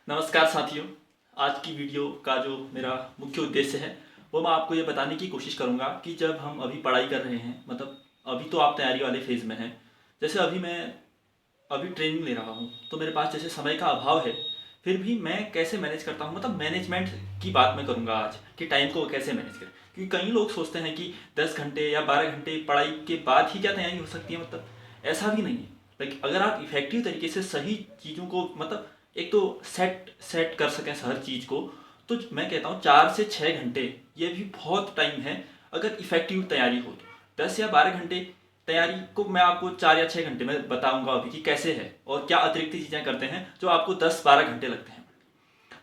नमस्कार साथियों। आज की वीडियो का जो मेरा मुख्य उद्देश्य है वो मैं आपको ये बताने की कोशिश करूँगा कि जब हम अभी पढ़ाई कर रहे हैं, मतलब अभी तो आप तैयारी वाले फेज़ में हैं। जैसे अभी ट्रेनिंग ले रहा हूँ तो मेरे पास जैसे समय का अभाव है, फिर भी मैं कैसे मैनेज करता हूँ, मतलब मैनेजमेंट की बात मैं करूँगा आज कि टाइम को कैसे मैनेज करें। क्योंकि कई लोग सोचते हैं कि 10 घंटे या 12 घंटे पढ़ाई के बाद ही क्या तैयारी हो सकती है, मतलब ऐसा भी नहीं है। लाइक अगर आप इफेक्टिव तरीके से सही चीज़ों को, मतलब एक तो सेट सेट कर सकें हर चीज़ को, तो मैं कहता हूँ 4 से 6 घंटे ये भी बहुत टाइम है अगर इफेक्टिव तैयारी हो तो। 10 या 12 घंटे तैयारी को मैं आपको 4 या 6 घंटे में बताऊंगा अभी कि कैसे है और क्या अतिरिक्त चीज़ें करते हैं जो आपको 10-12 घंटे लगते हैं,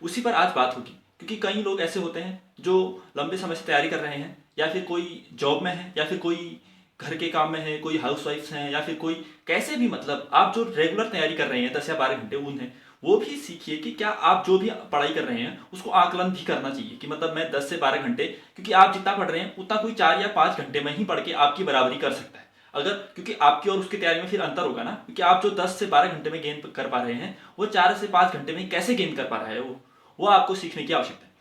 उसी पर आज बात होगी। क्योंकि कई लोग ऐसे होते हैं जो लंबे समय से तैयारी कर रहे हैं, या फिर कोई जॉब में है, या फिर कोई घर के काम में है, कोई हाउस वाइफ्स हैं, या फिर कोई कैसे भी, मतलब आप जो रेगुलर तैयारी कर रहे हैं 10 या 12 घंटे उन्हें वो भी सीखिए कि क्या आप जो भी पढ़ाई कर रहे हैं उसको आकलन भी करना चाहिए कि मतलब मैं 10 से 12 घंटे, क्योंकि आप जितना पढ़ रहे हैं उतना कोई 4 या 5 घंटे में ही पढ़ के आपकी बराबरी कर सकता है। अगर क्योंकि आपकी और उसकी तैयारी में फिर अंतर होगा ना, क्योंकि आप जो 10 से 12 घंटे में गेन कर पा रहे हैं वो 4 से 5 घंटे में कैसे गेन कर पा रहा है वो आपको सीखने की आवश्यकता है।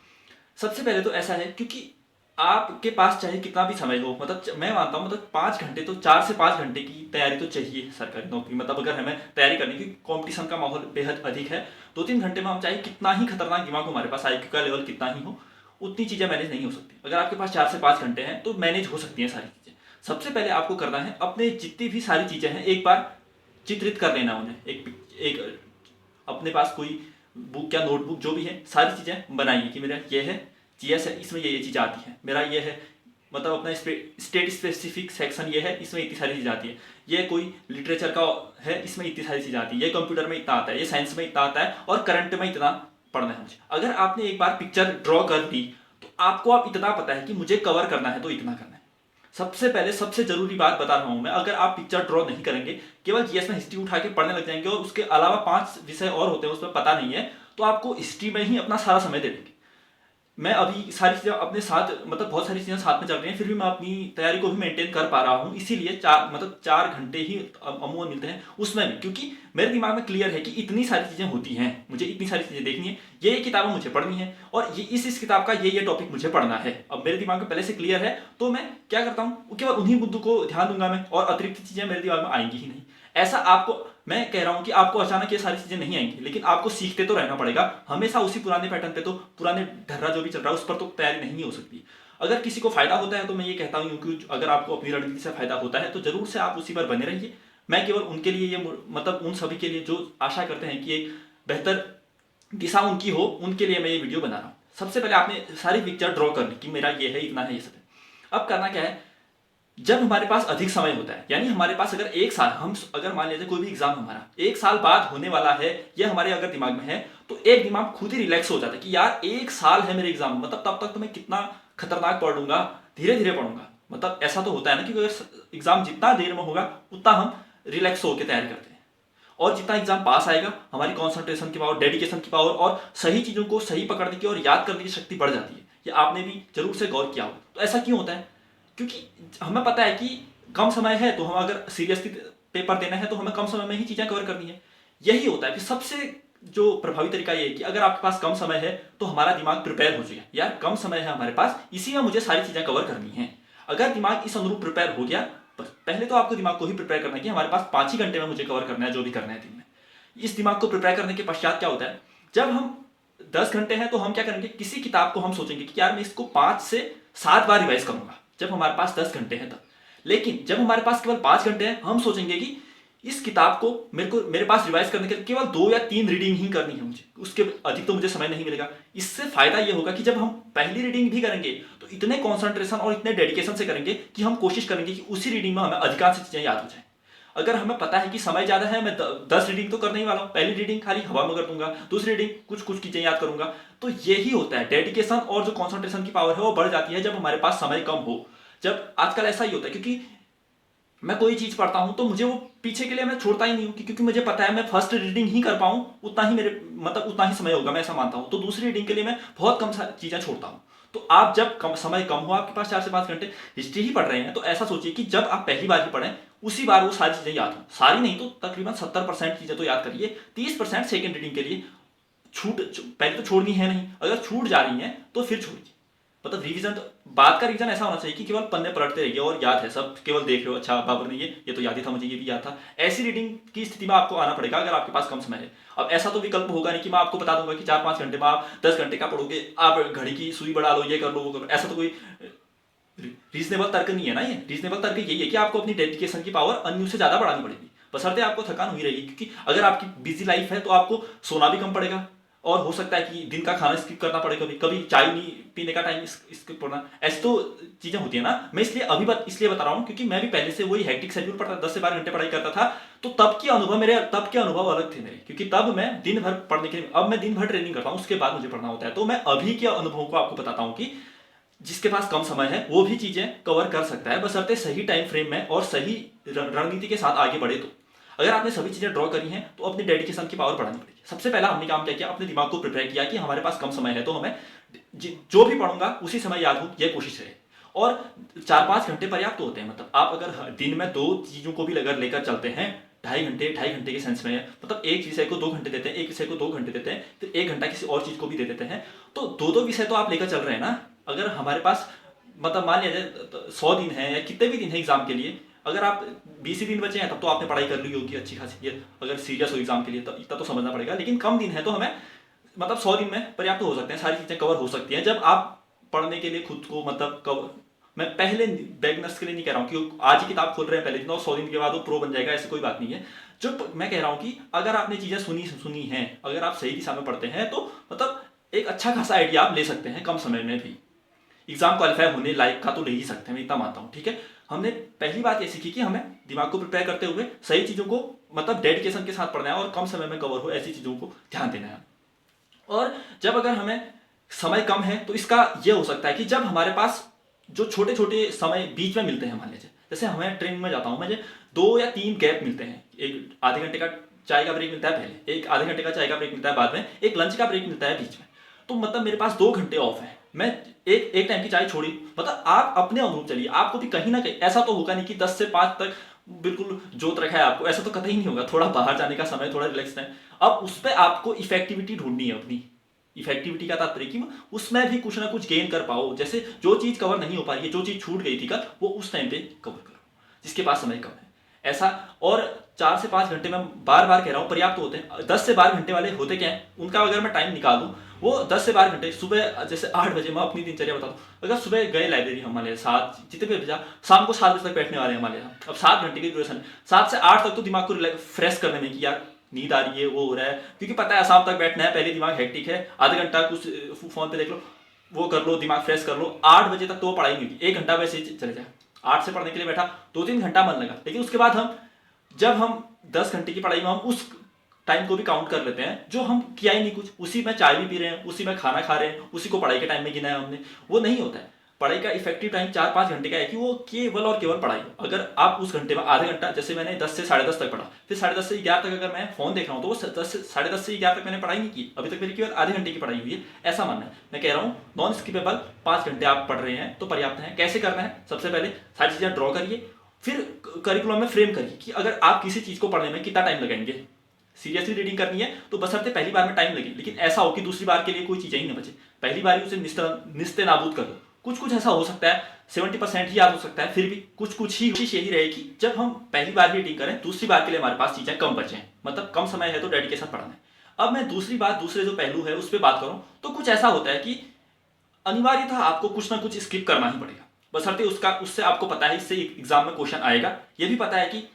सबसे पहले तो ऐसा है क्योंकि आपके पास चाहे कितना भी समय हो, मतलब मैं मानता हूँ मतलब 5 घंटे तो 4 से 5 घंटे की तैयारी तो चाहिए सरकारी नौकरी, मतलब अगर हमें तैयारी करनी, क्योंकि कंपटीशन का माहौल बेहद अधिक है। 2-3 घंटे में हम चाहे कितना ही खतरनाक दिमाग हमारे पास, IQ का लेवल कितना ही हो, उतनी चीज़ें मैनेज नहीं हो सकती। अगर आपके पास 4 से 5 घंटे हैं तो मैनेज हो सकती हैं सारी चीज़ें। सबसे पहले आपको करना है अपने जितनी भी सारी चीज़ें हैं एक बार चित्रित कर लेना उन्हें। एक अपने पास कोई बुक या नोटबुक जो भी है सारी चीज़ें बनाइए कि मेरा ये है, जीएस है, इसमें ये चीज़ आती है, मेरा ये है, मतलब अपना स्टेट स्पेसिफिक सेक्शन ये है, इसमें इतनी सारी चीज़ आती है, ये कोई लिटरेचर का है, इसमें इतनी सारी चीज़ आती है, ये कंप्यूटर में इतना आता है, ये साइंस में इतना आता है और करंट में इतना पढ़ना है मुझे। अगर आपने एक बार पिक्चर ड्रॉ कर दी तो आपको अब इतना पता है कि मुझे कवर करना है तो इतना करना है। सबसे पहले सबसे जरूरी बात बता रहा हूं मैं, अगर आप पिक्चर ड्रॉ नहीं करेंगे, केवल जीएस में हिस्ट्री उठा के पढ़ने लग जाएंगे और उसके अलावा 5 विषय और होते हैं उसमें पता नहीं है, तो आपको हिस्ट्री में ही अपना सारा समय दे देंगे। मैं अभी सारी चीज़ें अपने साथ, मतलब बहुत सारी चीज़ें साथ में चल रही हैं, फिर भी मैं अपनी तैयारी को भी मेंटेन कर पा रहा हूँ, इसीलिए 4 घंटे ही अमूमन मिलते हैं उसमें भी, क्योंकि मेरे दिमाग में क्लियर है कि इतनी सारी चीज़ें होती हैं, मुझे इतनी सारी चीज़ें देखनी है, ये किताबें मुझे पढ़नी है और ये इस किताब का ये टॉपिक मुझे पढ़ना है। अब मेरे दिमाग में पहले से क्लियर है तो मैं क्या करता हूँ, केवल उन्हीं मुद्दों को ध्यान दूंगा मैं, और अतिरिक्त चीज़ें मेरे दिमाग में आएंगी ही नहीं। ऐसा आपको, मैं कह रहा हूं कि आपको अचानक ये सारी चीजें नहीं आएंगी, लेकिन आपको सीखते तो रहना पड़ेगा। हमेशा उसी पुराने पैटर्न पे, तो पुराने ढर्रा जो भी चल रहा है उस पर तो तैयारी नहीं हो सकती। अगर किसी को फायदा होता है तो मैं ये कहता हूँ कि अगर आपको अपनी रणनीति से फायदा होता है तो जरूर से आप उसी पर बने रहिए। मैं केवल उनके लिए ये, मतलब उन सभी के लिए जो आशा करते हैं कि एक बेहतर दिशा उनकी हो, उनके लिए मैं ये वीडियो बना रहा हूँ। सबसे पहले आपने सारी पिक्चर ड्रॉ कर ली कि मेरा ये है, इतना है, ये सब है। अब करना क्या है, जब हमारे पास अधिक समय होता है, यानी हमारे पास अगर एक साल, हम अगर मान लीजिए कोई भी एग्जाम हमारा 1 साल बाद होने वाला है, ये हमारे अगर दिमाग में है, तो एक दिमाग खुद ही रिलैक्स हो जाता है कि यार 1 साल है मेरे एग्जाम, मतलब तब तक तो मैं कितना खतरनाक पढ़ लूंगा, धीरे धीरे पढ़ूंगा। मतलब ऐसा तो होता है ना कि अगर एग्जाम जितना देर में होगा उतना हम रिलैक्स होकर तैयारी करते हैं, और जितना एग्जाम पास आएगा हमारी कॉन्सेंट्रेशन की पावर, डेडिकेशन की पावर और सही चीजों को सही पकड़ने की और याद करने की शक्ति बढ़ जाती है। ये आपने भी जरूर से गौर किया हो। तो ऐसा क्यों होता है, क्योंकि हमें पता है कि कम समय है, तो हम अगर सीरियसली पेपर देना है तो हमें कम समय में ही चीजें कवर करनी है। यही होता है कि सबसे जो प्रभावी तरीका ये है कि अगर आपके पास कम समय है तो हमारा दिमाग प्रिपेयर हो जाए, यार कम समय है हमारे पास, इसी में मुझे सारी चीजें कवर करनी है। अगर दिमाग इस अनुरूप प्रिपेयर हो गया, बस पहले तो आपको दिमाग को ही प्रिपेयर करना है कि हमारे पास 5 ही घंटे में मुझे कवर करना है जो भी करना है दिन में। इस दिमाग को प्रिपेयर करने के पश्चात क्या होता है, जब हम 10 घंटे हैं तो हम क्या करेंगे, किसी किताब को हम सोचेंगे कि यार मैं इसको 5 से 7 बार रिवाइज करूंगा, जब हमारे पास 10 घंटे हैं तब। लेकिन जब हमारे पास केवल 5 घंटे हैं, हम सोचेंगे कि इस किताब को मेरे पास रिवाइज करने के लिए केवल 2 या 3 रीडिंग ही करनी है मुझे, उसके अधिक तो मुझे समय नहीं मिलेगा। इससे फायदा ये होगा कि जब हम पहली रीडिंग भी करेंगे तो इतने कॉन्सेंट्रेशन और इतने डेडिकेशन से करेंगे कि हम कोशिश करेंगे कि उसी रीडिंग में हमें अधिकांश चीजें याद हो जाए। अगर हमें पता है कि समय ज्यादा है, मैं 10 रीडिंग तो करने ही वाला हूँ, पहली रीडिंग खाली हवा में कर दूंगा, दूसरी रीडिंग कुछ कुछ चीजें याद करूंगा, तो यही होता है, डेडिकेशन और जो कॉन्सेंट्रेशन की पावर है वो बढ़ जाती है जब हमारे पास समय कम हो। जब आजकल ऐसा ही होता है, क्योंकि मैं कोई चीज पढ़ता हूं तो मुझे वो पीछे के लिए मैं छोड़ता ही नहीं हूं, क्योंकि मुझे पता है मैं फर्स्ट रीडिंग ही कर पाऊं उतना ही मेरे, मतलब उतना ही समय होगा, मैं ऐसा मानता हूं। तो दूसरी रीडिंग के लिए मैं बहुत कम चीजें छोड़ता हूं। तो आप जब समय कम हो, आपके पास 4 से 5 घंटे, हिस्ट्री ही पढ़ रहे हैं, तो ऐसा सोचिए कि जब आप पहली बार ही पढ़ें उसी बार वो सारी चीजें याद हो, सारी नहीं तो तकरीबन 70% चीजें तो याद करिए, 30% सेकेंड रीडिंग के लिए पहले तो छोड़नी है नहीं, अगर छूट जा रही है तो फिर छोड़िए। मतलब रिवीजन तो बात का रिवीजन ऐसा होना चाहिए कि केवल पन्ने पलटते रहिए और याद है सब, केवल देख रहे हो अच्छा बाबर ने ये तो याद ही था मुझे, ये भी याद था। ऐसी रीडिंग की स्थिति में आपको आना पड़ेगा अगर आपके पास कम समय है। अब ऐसा तो विकल्प होगा नहीं कि मैं आपको बता दूंगा कि 4-5 घंटे में आप 10 घंटे का पढ़ोगे, आप घड़ी की सुई बढ़ा लो, ये कर लो वो कर लो। ऐसा तो कोई रीजनेबल तर्क नहीं है ना। ये रीजनेबल तर्क यही है कि आपको अपनी डेडिकेशन की पावर अन्य से ज्यादा बढ़ानी पड़ेगी, बशर्ते आपको थकान हुई रहेगी। क्योंकि अगर आपकी बिजी लाइफ है तो आपको सोना भी कम पड़ेगा और हो सकता है कि दिन का खाना स्किप करना पड़े, कभी कभी चाय नहीं पीने का टाइम स्किप करना, ऐसी तो चीजें होती है ना। मैं इसलिए बता रहा हूँ क्योंकि मैं भी पहले से वही हेक्टिक शेड्यूल पढ़ता, 10 से 12 घंटे पढ़ाई करता था। तो तब के अनुभव अलग थे मेरे, क्योंकि तब मैं दिन भर पढ़ने के लिए, अब मैं दिन भर ट्रेनिंग करता हूँ, उसके बाद मुझे पढ़ना होता है। तो मैं अभी के अनुभवों को आपको बताता हूँ कि जिसके पास कम समय है वो भी चीजें कवर कर सकता है, बशर्ते सही टाइम फ्रेम में और सही रणनीति के साथ आगे बढ़े। तो अगर आपने सभी चीजें ड्रॉ करी हैं तो अपनी डेडिकेशन की पावर बढ़ानी पड़ेगी। सबसे पहला हमने काम क्या किया, अपने दिमाग को प्रिपेयर किया कि हमारे पास कम समय है तो हमें जो भी पढ़ूंगा उसी समय याद हो, यह कोशिश रहे। और 4-5 घंटे पर्याप्त होते हैं। मतलब आप अगर दिन में 2 चीजों को भी अगर लेकर चलते हैं, 2.5 घंटे के सेंस में, मतलब एक विषय को 2 घंटे देते हैं, एक विषय को 2 घंटे देते हैं, फिर 1 घंटा किसी और चीज को भी दे देते हैं, तो 2-2 विषय तो आप लेकर चल रहे हैं ना। अगर हमारे पास मतलब मान लिया जाए 100 दिन है या कितने भी दिन है एग्जाम के लिए, अगर आप 20 ही दिन बचे हैं तब तो आपने पढ़ाई कर ली होगी अच्छी खासी। ये अगर सीरियस हो एग्जाम के लिए तब इतना तो समझना पड़ेगा। लेकिन कम दिन है तो हमें मतलब 100 दिन में पर्याप्त हो सकते हैं, सारी चीजें कवर हो सकती हैं जब आप पढ़ने के लिए खुद को मतलब कवर। मैं पहले बिगिनर्स के लिए नहीं कह रहा हूँ कि आज ही किताब खोल रहे हैं पहले दिन और 100 दिन के बाद वो प्रो बन जाएगा, ऐसी कोई बात नहीं है। जो मैं कह रहा हूँ कि अगर आपने चीजें सुनी हैं, अगर आप सही दिशा में पढ़ते हैं तो मतलब एक अच्छा खासा आइडिया आप ले सकते हैं कम समय में भी। एग्जाम क्वालिफाई होने लायक का तो ले ही सकते हैं, मैं इतना मानता हूँ। ठीक है, हमने पहली बात ये सीखी कि हमें दिमाग को प्रिपेयर करते हुए सही चीजों को मतलब डेडिकेशन के साथ पढ़ना है और कम समय में कवर हो ऐसी चीजों को ध्यान देना है। और जब अगर हमें समय कम है तो इसका यह हो सकता है कि जब हमारे पास जो छोटे छोटे समय बीच में मिलते हैं, मान लीजिए जैसे हमें ट्रेनिंग में जाता हूं, मुझे 2 या 3 गैप मिलते हैं। एक आधे घंटे का चाय का ब्रेक मिलता है पहले, एक आधे घंटे का चाय का ब्रेक मिलता है बाद में, एक लंच का ब्रेक मिलता है बीच में। तो मतलब मेरे पास 2 घंटे ऑफ है, मैं एक टाइम की चाय छोड़ी। मतलब आप अपने अनुभव चलिए, आपको भी कहीं ना कहीं ऐसा तो होगा नहीं कि 10 से 5 तक बिल्कुल जोत रखा है आपको, ऐसा तो कतई नहीं होगा। थोड़ा बाहर जाने का समय, थोड़ा रिलैक्स टाइम, अब उस पर आपको इफेक्टिविटी ढूंढनी है अपनी। इफेक्टिविटी का तात्पर्य कि उसमें भी कुछ ना कुछ गेन कर पाओ। जैसे जो चीज कवर नहीं हो पा रही है, जो चीज छूट गई थी कल, वो उस टाइम पे कवर करो जिसके पास समय कम है। ऐसा, और 4 से 5 घंटे में बार बार कह रहा हूं पर्याप्त होते हैं। 10 से 12 घंटे वाले होते क्या है, उनका अगर मैं टाइम निकाल दूं, वो 10 से 12 घंटे सुबह जैसे 8 बजे, मैं अपनी दिनचर्या बता दूं, अगर सुबह गए लाइब्रेरी हमारे साथ जितने भी बजा, शाम को 7 बजे तक बैठने वाले हैं हमारे यहाँ। अब 7 घंटे की ड्यूरेशन, 7 से 8 तक तो दिमाग को फ्रेश करने में कि यार नींद आ रही है, वो हो रहा है, क्योंकि पता है शाम तक बैठना है, पहले दिमाग हेक्टिक है, आधा घंटा कुछ फोन पे देख लो, वो कर लो, दिमाग फ्रेश कर लो। 8 बजे तक तो वो पढ़ाई नहीं होगी, 1 घंटा वैसे ही चले जाए। 8 से पढ़ने के लिए बैठा, 2-3 घंटा मन लगा, लेकिन उसके बाद जब हम 10 घंटे की पढ़ाई में हम उस टाइम को भी काउंट कर लेते हैं जो हम किया ही नहीं कुछ, उसी में चाय भी पी रहे हैं, उसी में खाना खा रहे हैं, उसी को पढ़ाई के टाइम में गिना है हमने, वो नहीं होता है। पढ़ाई का इफेक्टिव टाइम 4-5 घंटे का है कि वो केवल और केवल पढ़ाई हो। अगर आप उस घंटे में आधे घंटा, जैसे मैंने 10 से 10:30 तक पढ़ा, फिर 10:30 से 11 तक अगर मैं फोन देख रहा हूँ तो वो 10 से 11 तक मैंने पढ़ाई नहीं की, अभी तक मेरी केवल आधे घंटे की पढ़ाई हुई है, ऐसा मानना है। मैं कह रहा हूँ नॉन स्किपेबल 5 घंटे आप पढ़ रहे हैं तो पर्याप्त है। कैसे करना है, सबसे पहले सारी चीजें ड्रॉ करिए, फिर करिकुलम में फ्रेम करिए कि अगर आप किसी चीज को पढ़ने में कितना टाइम लगाएंगे। सीरियसली रीडिंग करनी है तो बशर्ते पहली बार में टाइम लगे, लेकिन ऐसा हो कि दूसरी बार के लिए कोई चीजें ही न बचे, पहली बार ही उसे निस्ते नाबूद कर दो। कुछ कुछ ऐसा हो सकता है 70% ही याद हो सकता है, फिर भी कुछ कुछ ही कोशिश यही रहेगी जब हम पहली बार रीडिंग करें, दूसरी बार के लिए हमारे पास चीजें कम बचे, मतलब कम समय है तो डेडिकेशन पढ़ना है। अब मैं दूसरे जो पहलू है उस पर बात करूं तो कुछ ऐसा होता है कि अनिवार्य था आपको कुछ ना कुछ स्किप करना ही पड़ेगा, बशर्ते उससे आपको पता है इससे एग्जाम में क्वेश्चन आएगा, ये भी पता है कि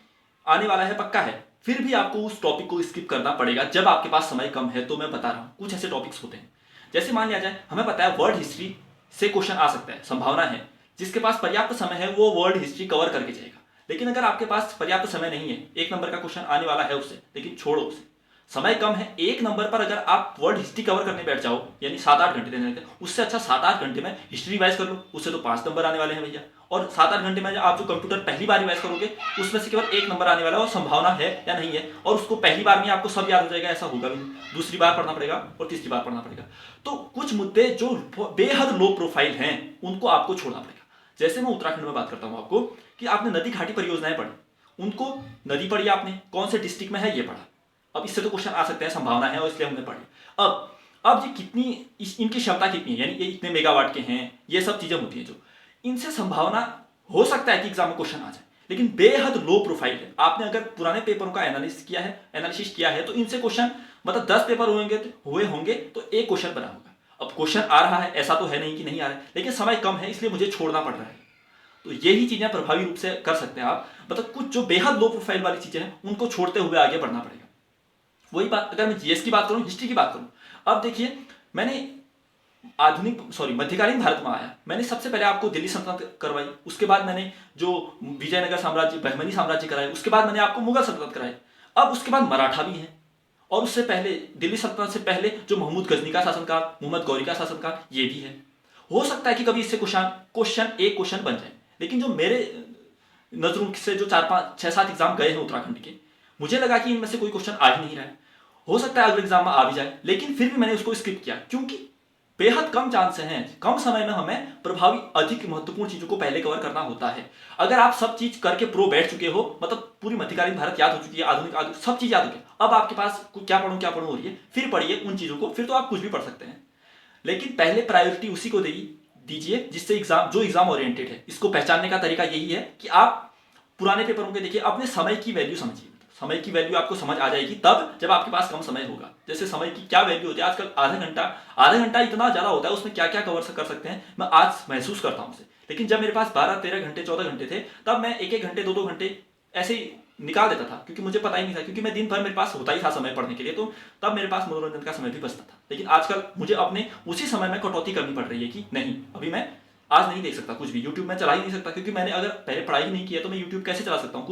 आने वाला है, पक्का है, फिर भी आपको उस टॉपिक को स्किप करना पड़ेगा जब आपके पास समय कम है। तो मैं बता रहा हूं कुछ ऐसे टॉपिक्स होते हैं, जैसे मान लिया जाए हमें पता है वर्ल्ड हिस्ट्री से क्वेश्चन आ सकता है, संभावना है, जिसके पास पर्याप्त समय है वो वर्ल्ड हिस्ट्री कवर करके जाएगा। लेकिन अगर आपके पास पर्याप्त समय नहीं है, 1 नंबर का क्वेश्चन आने वाला है उससे, लेकिन छोड़ो उसे, समय कम है, 1 नंबर पर अगर आप वर्ल्ड हिस्ट्री कवर करने बैठ जाओ, यानी 7-8 घंटे देने लगते, उससे अच्छा 7-8 घंटे में हिस्ट्री रिवाइज कर लो, उससे तो 5 नंबर आने वाले हैं भैया। और 7-8 घंटे में आप जो कंप्यूटर पहली बार रिवाइज करोगे उसमें से केवल 1 नंबर आने वाला है, और संभावना है या नहीं है, और उसको पहली बार में आपको सब याद हो जाएगा, ऐसा होगा भी, दूसरी बार पढ़ना पड़ेगा और तीसरी बार पढ़ना पड़ेगा। तो कुछ मुद्दे जो बेहद लो प्रोफाइल हैं उनको आपको छोड़ना पड़ेगा। जैसे मैं उत्तराखंड में बात करता हूँ आपको कि आपने नदी घाटी परियोजनाएं पढ़ी, उनको नदी पढ़ी आपने, कौन से डिस्ट्रिक्ट में है ये पढ़ा, अब इससे तो क्वेश्चन आ सकते हैं, संभावना है, और इसलिए हमने पढ़ी। अब ये कितनी, इनकी क्षमता कितनी है, यानी ये इतने मेगावाट के हैं, ये सब चीजें होती हैं जो इनसे संभावना हो सकता है कि एग्जाम में क्वेश्चन आ जाए, लेकिन बेहद लो प्रोफाइल है। आपने अगर पुराने पेपरों का एनालिसिस किया है तो इनसे क्वेश्चन, मतलब 10 पेपर हुए होंगे तो एक क्वेश्चन बना होगा। अब क्वेश्चन आ रहा है, ऐसा तो है नहीं कि नहीं आ रहा है, लेकिन समय कम है, इसलिए मुझे छोड़ना पड़ रहा है। तो यही चीजें प्रभावी रूप से कर सकते हैं आप, मतलब कुछ जो बेहद लो प्रोफाइल वाली चीजें हैं उनको छोड़ते हुए आगे बढ़ना पड़ेगा। वही बात अगर मैं जीएस की बात करूं, हिस्ट्री की बात करूं, अब देखिए मैंने मध्यकालीन भारत में आया, मैंने सबसे पहले आपको दिल्ली सल्तनत करवाई, उसके बाद मैंने जो विजयनगर साम्राज्य, बहमनी साम्राज्य कराए, उसके बाद मैंने आपको मुगल सल्तनत कराए, अब उसके बाद मराठा भी है, और उससे पहले दिल्ली सल्तनत से पहले जो महमूद गजनी का शासनकाल, मोहम्मद गौरी का शासनकाल, ये भी है। हो सकता है कि कभी इससे एक क्वेश्चन बन जाए, लेकिन जो मेरे नजरों से जो 4-5-6-7 एग्जाम गए हैं उत्तराखंड के, मुझे लगा कि इनमें से कोई क्वेश्चन आ ही नहीं रहा है। हो सकता है अगले एग्जाम में आ भी जाए, लेकिन फिर भी मैंने उसको स्किप किया, क्योंकि बेहद कम चांस हैं, कम समय में हमें प्रभावी अधिक महत्वपूर्ण चीजों को पहले कवर करना होता है। अगर आप सब चीज करके प्रो बैठ चुके हो, मतलब पूरी मध्यकालीन भारत याद हो चुकी है, आधुनिक सब चीज याद हो गई, अब आपके पास क्या पढ़ूं हो रही है, फिर पढ़िए उन चीजों को, फिर तो आप कुछ भी पढ़ सकते हैं। लेकिन पहले प्रायोरिटी उसी को दीजिए जिससे एग्जाम ओरिएंटेड है। इसको पहचानने का तरीका यही है कि आप पुराने पेपरों के देखिए, अपने समय की वैल्यू समझिए। समय की वैल्यू आपको समझ आ जाएगी तब जब आपके पास कम समय होगा। जैसे समय की क्या वैल्यू होती है आजकल, आधा घंटा इतना ज्यादा होता है, उसमें क्या क्या कवर कर सकते हैं मैं आज महसूस करता हूं उसे। लेकिन जब मेरे पास 12-13 घंटे 14 घंटे थे, तब मैं 1-1 घंटे 2-2 घंटे ऐसे ही निकाल देता था, क्योंकि मुझे पता ही नहीं था, क्योंकि मैं दिन भर मेरे पास होता ही था समय पढ़ने के लिए, तो तब मेरे पास मनोरंजन का समय भी बचता था। लेकिन आजकल मुझे अपने उसी समय में कटौती करनी पड़ रही है कि नहीं, अभी मैं आज नहीं देख सकता कुछ भी, यूट्यूब में चला ही नहीं सकता, क्योंकि मैंने अगर पहले पढ़ाई नहीं किया तो मैं यूट्यूब कैसे चला सकता हूँ,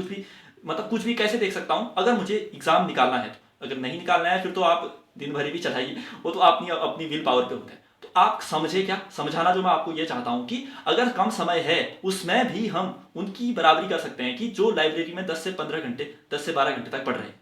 कुछ भी कैसे देख सकता हूँ अगर मुझे एग्जाम निकालना है तो। अगर नहीं निकालना है फिर तो आप दिन भर भी चलाइए, वो तो अपनी विल पावर पे होता है। तो आप समझे क्या, समझाना जो मैं आपको ये चाहता हूँ कि अगर कम समय है उसमें भी हम उनकी बराबरी कर सकते हैं कि जो लाइब्रेरी में 10 से 15 घंटे 10 से 12 घंटे तक पढ़ रहे हैं,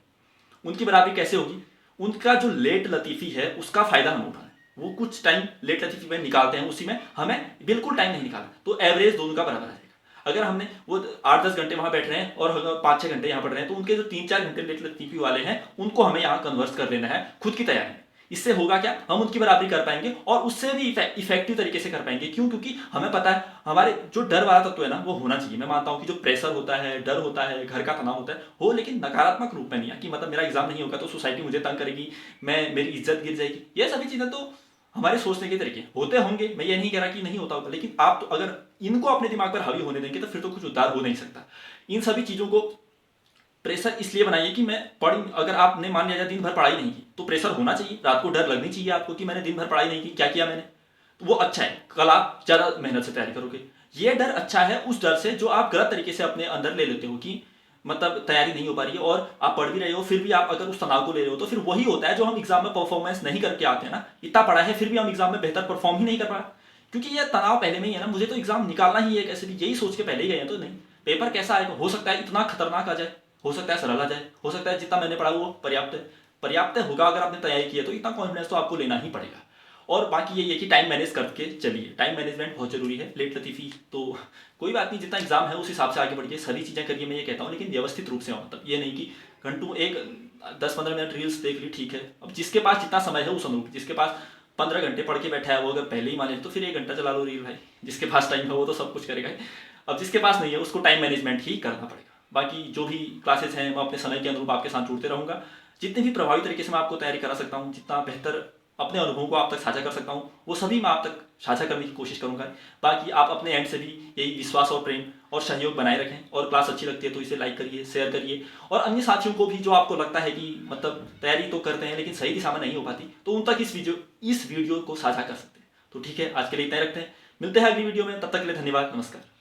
उनकी बराबरी कैसे होगी। उनका जो लेट लतीफ़ी है उसका फायदा हम उठाएं, वो कुछ टाइम लेट लतीफ़ी में निकालते हैं, उसी में हमें बिल्कुल टाइम नहीं निकालना, तो एवरेज दोनों का बराबर आ जाएगा। अगर हमने वो 8-10 घंटे वहां बैठ रहे हैं और 5-6 घंटे यहाँ पढ़ रहे हैं, तो उनके जो 3-4 घंटे लेट लतीफ़ी वाले हैं उनको हमें यहाँ कन्वर्ट कर लेना है खुद की तैयारी में। इससे होगा क्या, हम उनकी बराबरी कर पाएंगे और उससे भी इफेक्टिव तरीके से कर पाएंगे। क्यों, क्योंकि हमें पता है हमारे जो डर वाला तत्व है ना वो होना चाहिए। मैं मानता हूं कि जो प्रेशर होता है, डर होता है, घर का तनाव होता है, हो लेकिन नकारात्मक रूप में नहीं है कि मतलब मेरा एग्जाम नहीं होगा तो सोसाइटी मुझे तंग करेगी, मेरी इज्जत गिर जाएगी। ये सभी चीजें तो हमारे सोचने के तरीके होते होंगे, मैं ये नहीं कह रहा कि नहीं होता होगा, लेकिन आप तो अगर इनको अपने दिमाग पर हावी होने देंगे तो फिर तो कुछ उद्धार हो नहीं सकता। इन सभी चीजों को प्रेशर इसलिए बनाइए कि मैं अगर आपने मान लिया दिन भर पढ़ाई नहीं की तो प्रेशर होना चाहिए, रात को डर लगनी चाहिए आपको कि मैंने दिन भर पढ़ाई नहीं की, क्या किया मैंने, तो वो अच्छा है, कल आप ज्यादा मेहनत से तैयारी करोगे। ये डर अच्छा है उस डर से जो आप गलत तरीके से अपने अंदर ले लेते हो कि मतलब तैयारी नहीं हो पा रही है और आप पढ़ भी रहे हो, फिर भी आप अगर उस तनाव को ले रहे हो तो फिर वही होता है जो हम एग्जाम में परफॉर्मेंस नहीं करके आते हैं ना। इतना पढ़ा है फिर भी हम एग्जाम में बेहतर परफॉर्म ही नहीं कर पा, क्योंकि ये तनाव पहले में ही है ना, मुझे तो एग्जाम निकालना ही है कैसे भी, यही सोच के पहले ही गए हैं। तो नहीं, पेपर कैसा आएगा, हो सकता है इतना खतरनाक आ जाए, हो सकता है सरल आ जाए, हो सकता है जितना मैंने पढ़ा वो पर्याप्त होगा। अगर आपने तैयारी की है तो इतना कॉन्फिडेंस तो आपको लेना ही पड़ेगा। और बाकी ये है कि टाइम मैनेज करके चलिए, टाइम मैनेजमेंट बहुत जरूरी है। लेट लतीफ़ी तो कोई बात नहीं, जितना एग्जाम है उस हिसाब से आगे बढ़िए, सभी चीज़ें करिए, मैं ये कहता हूँ, लेकिन व्यवस्थित रूप से हो। मतलब ये नहीं कि घंटों 10-15 मिनट रील्स देख ली, ठीक है। अब जिसके पास जितना समय है उस अनुरूप, जिसके पास 15 घंटे पढ़ के बैठा है वो अगर पहले ही माने तो फिर 1 घंटा चला लो रील भाई, जिसके पास टाइम है वो तो सब कुछ करेगा। अब जिसके पास नहीं है उसको टाइम मैनेजमेंट ही करना पड़ेगा। बाकी जो भी क्लासेस हैं मैं अपने समय के अनुरूप आपके साथ जुड़ते रहूँगा, जितने भी प्रभावी तरीके से मैं आपको तैयारी करा सकता हूँ, जितना बेहतर अपने अनुभवों को आप तक साझा कर सकता हूँ वो सभी मैं आप तक साझा करने की कोशिश करूंगा। बाकी आप अपने एंड से भी यही विश्वास और प्रेम और सहयोग बनाए रखें, और क्लास अच्छी लगती है तो इसे लाइक करिए, शेयर करिए, और अन्य साथियों को भी जो आपको लगता है कि मतलब तैयारी तो करते हैं लेकिन सही दिशा में नहीं हो पाती, तो उन तक इस वीडियो को साझा कर सकते हैं। तो ठीक है, आज के लिए इतना ही रखते हैं, मिलते हैं अगली वीडियो में, तब तक के लिए धन्यवाद, नमस्कार।